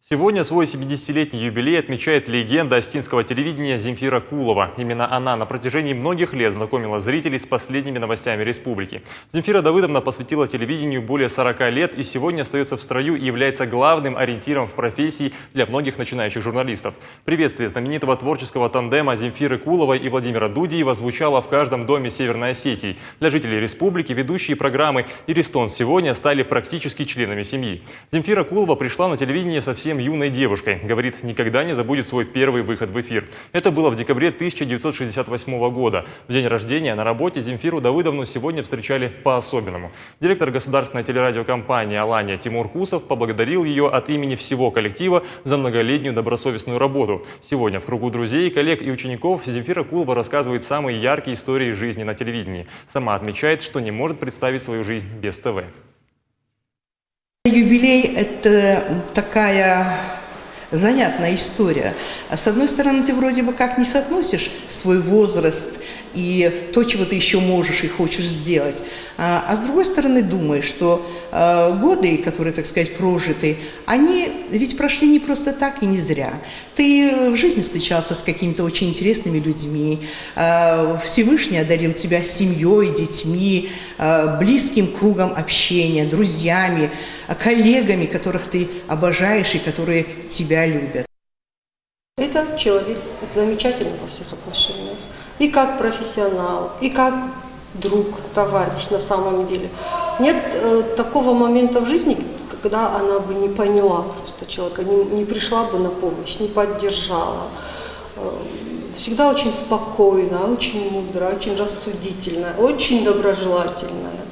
Сегодня свой 70-летний юбилей отмечает легенда остинского телевидения Земфира Кулова. Именно она на протяжении многих лет знакомила зрителей с последними новостями республики. Земфира Давыдовна посвятила телевидению более 40 лет и сегодня остается в строю и является главным ориентиром в профессии для многих начинающих журналистов. Приветствие знаменитого творческого тандема Земфиры Куловой и Владимира Дудиева звучало в каждом доме Северной Осетии. Для жителей республики ведущие программы «Иристон сегодня» стали практически членами семьи. Земфира Кулова пришла на телевидение совсем юной девушкой. Говорит, никогда не забудет свой первый выход в эфир. Это было в декабре 1968 года. В день рождения на работе Земфиру Давыдовну сегодня встречали по-особенному. Директор государственной телерадиокомпании «Алания» Тимур Кусов поблагодарил ее от имени всего коллектива за многолетнюю добросовестную работу. Сегодня в кругу друзей, коллег и учеников Земфира Кулова рассказывает самые яркие истории жизни на телевидении. Сама отмечает, что не может представить свою жизнь без ТВ. Юбилей – это такая занятная история. С одной стороны, ты вроде бы как не соотносишь свой возраст и то, чего ты еще можешь и хочешь сделать. А с другой стороны, думаешь, что годы, которые, так сказать, прожиты, они ведь прошли не просто так и не зря. Ты в жизни встречался с какими-то очень интересными людьми, Всевышний одарил тебя семьей, детьми, близким кругом общения, друзьями, коллегами, которых ты обожаешь и которые тебя любят. Это человек замечательный во всех отношениях. И как профессионал, и как друг, товарищ на самом деле. Нет такого момента в жизни, когда она бы не поняла просто человека, не пришла бы на помощь, не поддержала. Всегда очень спокойная, очень мудрая, очень рассудительная, очень доброжелательная.